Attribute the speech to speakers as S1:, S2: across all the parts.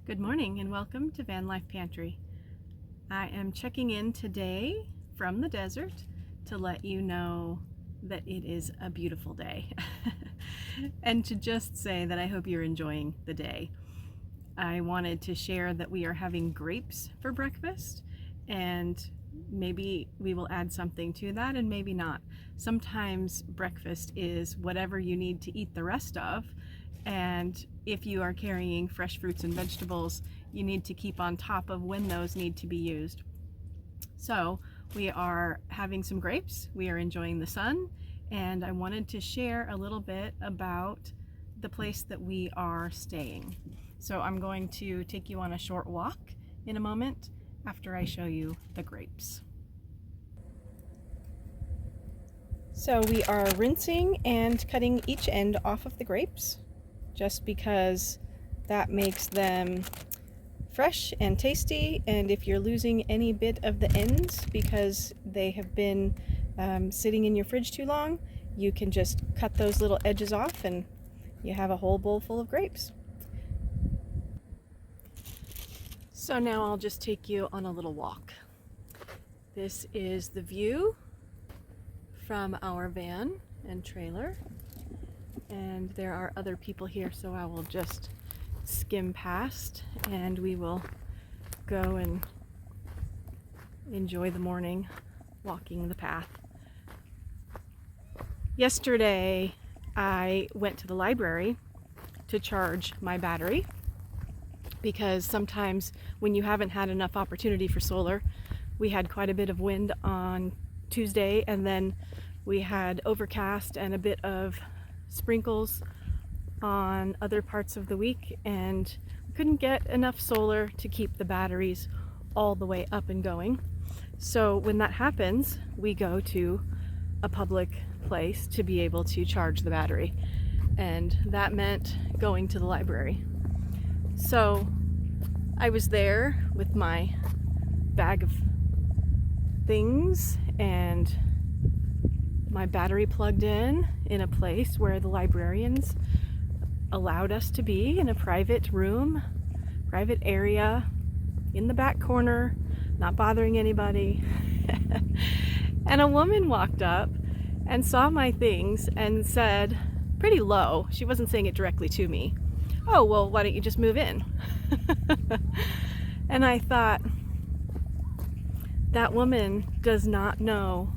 S1: Good morning and welcome to Van Life Pantry. I am checking in today from the desert to let you know that it is a beautiful day and to just say that I hope you're enjoying the day. I wanted to share that we are having grapes for breakfast, and maybe we will add something to that and maybe not. Sometimes breakfast is whatever you need to eat the rest of, and if you are carrying fresh fruits and vegetables, you need to keep on top of when those need to be used. So we are having some grapes, we are enjoying the sun, and I wanted to share a little bit about the place that we are staying. So I'm going to take you on a short walk in a moment after I show you the grapes. So we are rinsing and cutting each end off of the grapes, just because that makes them fresh and tasty. And if you're losing any bit of the ends because they have been sitting in your fridge too long, you can just cut those little edges off and you have a whole bowl full of grapes. So now I'll just take you on a little walk. This is the view from our van and trailer. And there are other people here, so I will just skim past and we will go and enjoy the morning walking the path. Yesterday I went to the library to charge my battery, because sometimes when you haven't had enough opportunity for solar, we had quite a bit of wind on Tuesday, and then we had overcast and a bit of sprinkles on other parts of the week, and couldn't get enough solar to keep the batteries all the way up and going. So when that happens, we go to a public place to be able to charge the battery, and that meant going to the library. So I was there with my bag of things and my battery plugged in a place where the librarians allowed us to be, in a private room, private area, in the back corner, not bothering anybody. And a woman walked up and saw my things and said, pretty low, she wasn't saying it directly to me, "Oh, well, why don't you just move in?" And I thought, that woman does not know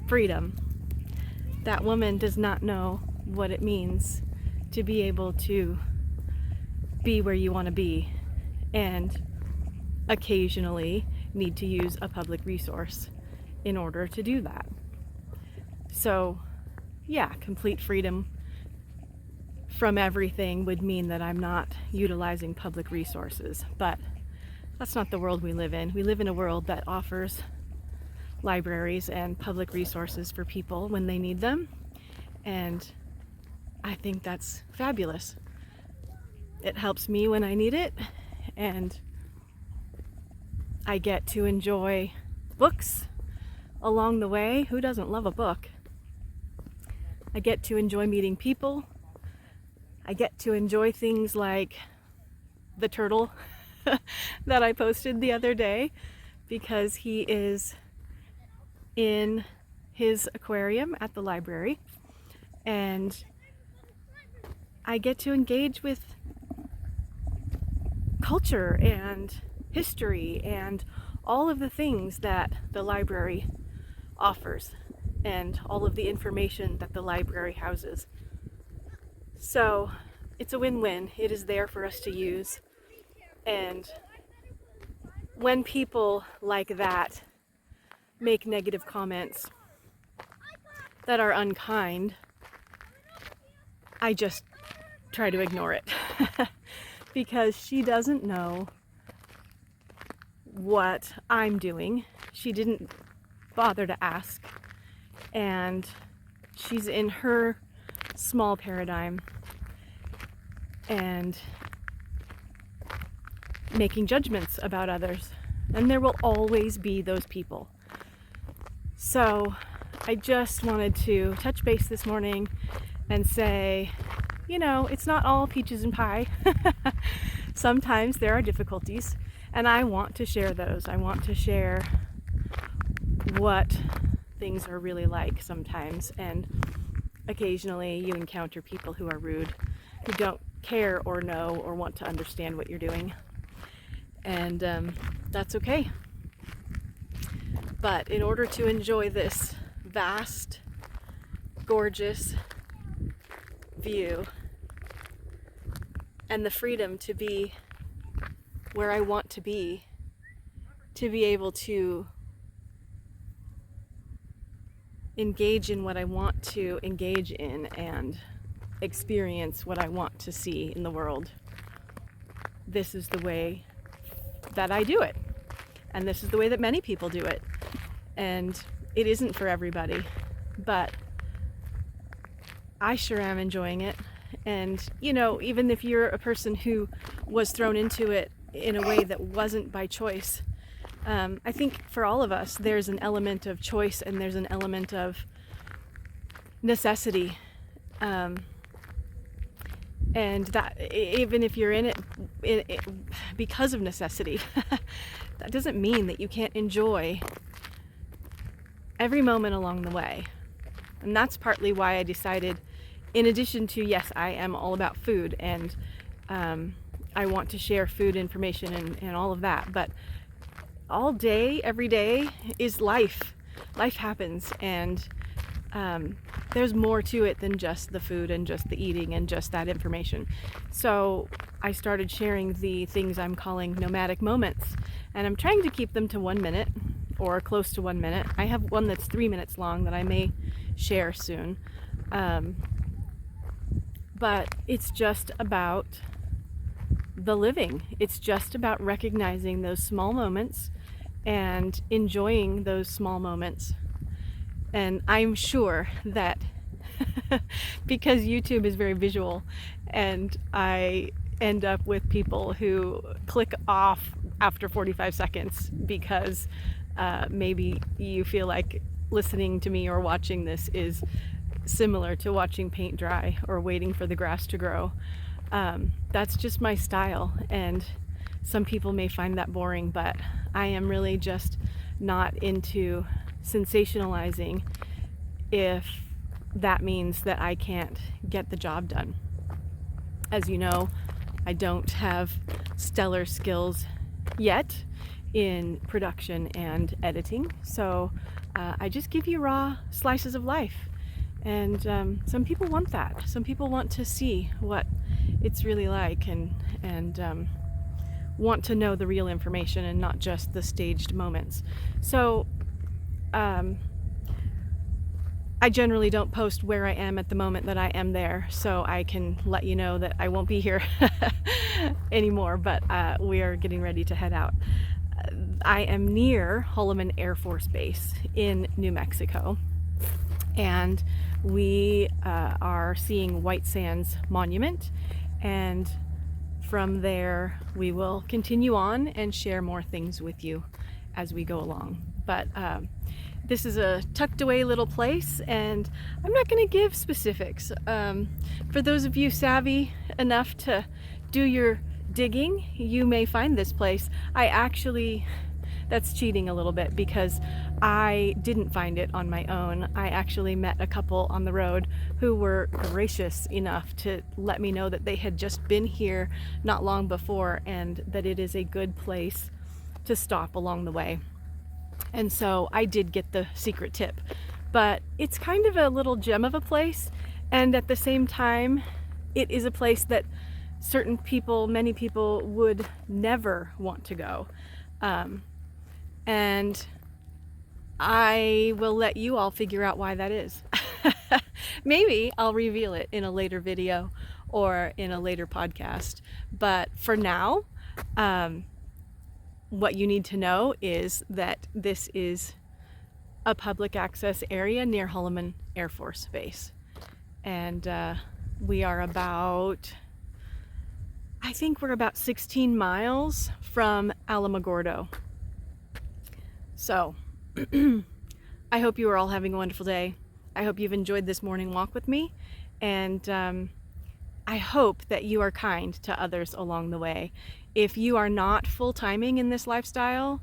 S1: freedom. That woman does not know what it means to be able to be where you want to be and occasionally need to use a public resource in order to do that. So yeah, complete freedom from everything would mean that I'm not utilizing public resources, but that's not the world we live in. We live in a world that offers libraries and public resources for people when they need them, and I think that's fabulous. It helps me when I need it, and I get to enjoy books along the way. Who doesn't love a book? I get to enjoy meeting people. I get to enjoy things like the turtle that I posted the other day, because he is in his aquarium at the library, and I get to engage with culture and history and all of the things that the library offers and all of the information that the library houses. So it's a win-win. It is there for us to use, and when people like that make negative comments that are unkind, I just try to ignore it because she doesn't know what I'm doing. She didn't bother to ask, and she's in her small paradigm and making judgments about others, and there will always be those people. So I just wanted to touch base this morning and say you know, it's not all peaches and pie. Sometimes there are difficulties, and I want to share those. I want to share what things are really like sometimes, and occasionally you encounter people who are rude, who don't care or know or want to understand what you're doing, and that's okay. But in order to enjoy this vast, gorgeous view and the freedom to be where I want to be able to engage in what I want to engage in and experience what I want to see in the world, this is the way that I do it. And this is the way that many people do it. And it isn't for everybody, but I sure am enjoying it. And, you know, even if you're a person who was thrown into it in a way that wasn't by choice, I think for all of us, there's an element of choice and there's an element of necessity. And that even if you're in it because of necessity, that doesn't mean that you can't enjoy every moment along the way. And that's partly why I decided, in addition to, yes, I am all about food and I want to share food information and all of that, but all day, every day is life. Life happens, and there's more to it than just the food and just the eating and just that information. So I started sharing the things I'm calling nomadic moments, and I'm trying to keep them to 1 minute or close to 1 minute. I have one that's 3 minutes long that I may share soon. But it's just about the living. It's just about recognizing those small moments and enjoying those small moments. And I'm sure that because YouTube is very visual and I end up with people who click off after 45 seconds because maybe you feel like listening to me or watching this is similar to watching paint dry or waiting for the grass to grow. That's just my style, and some people may find that boring, but I am really just not into sensationalizing if that means that I can't get the job done. As you know, I don't have stellar skills yet in production and editing, so I just give you raw slices of life. And some people want that. Some people want to see what it's really like and want to know the real information and not just the staged moments. So I generally don't post where I am at the moment that I am there, so I can let you know that I won't be here anymore, but we are getting ready to head out. I am near Holloman Air Force Base in New Mexico, and we are seeing White Sands Monument, and from there we will continue on and share more things with you as we go along. But this is a tucked away little place, and I'm not going to give specifics. For those of you savvy enough to do your digging, you may find this place. That's cheating a little bit because I didn't find it on my own. I actually met a couple on the road who were gracious enough to let me know that they had just been here not long before and that it is a good place to stop along the way. And so I did get the secret tip, but it's kind of a little gem of a place, and at the same time it is a place that many people would never want to go. And I will let you all figure out why that is. Maybe I'll reveal it in a later video or in a later podcast. But for now, what you need to know is that this is a public access area near Holloman Air Force Base. And we are about 16 miles from Alamogordo. So, I hope you are all having a wonderful day. I hope you've enjoyed this morning walk with me, and I hope that you are kind to others along the way. If you are not full-timing in this lifestyle,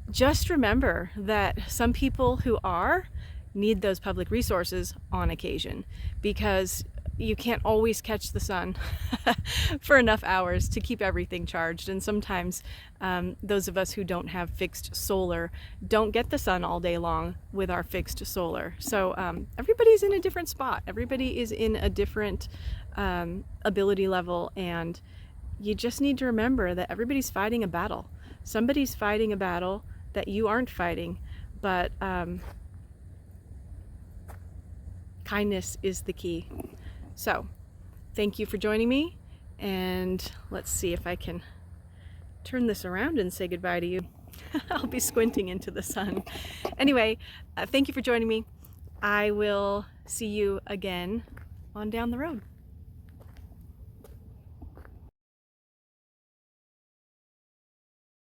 S1: just remember that some people who are need those public resources on occasion, because you can't always catch the sun for enough hours to keep everything charged. And sometimes those of us who don't have fixed solar don't get the sun all day long with our fixed solar. So everybody's in a different spot. Everybody is in a different ability level, and you just need to remember that everybody's fighting a battle. Somebody's fighting a battle that you aren't fighting, but kindness is the key. So, thank you for joining me, and let's see if I can turn this around and say goodbye to you. I'll be squinting into the sun. Anyway, thank you for joining me. I will see you again on down the road.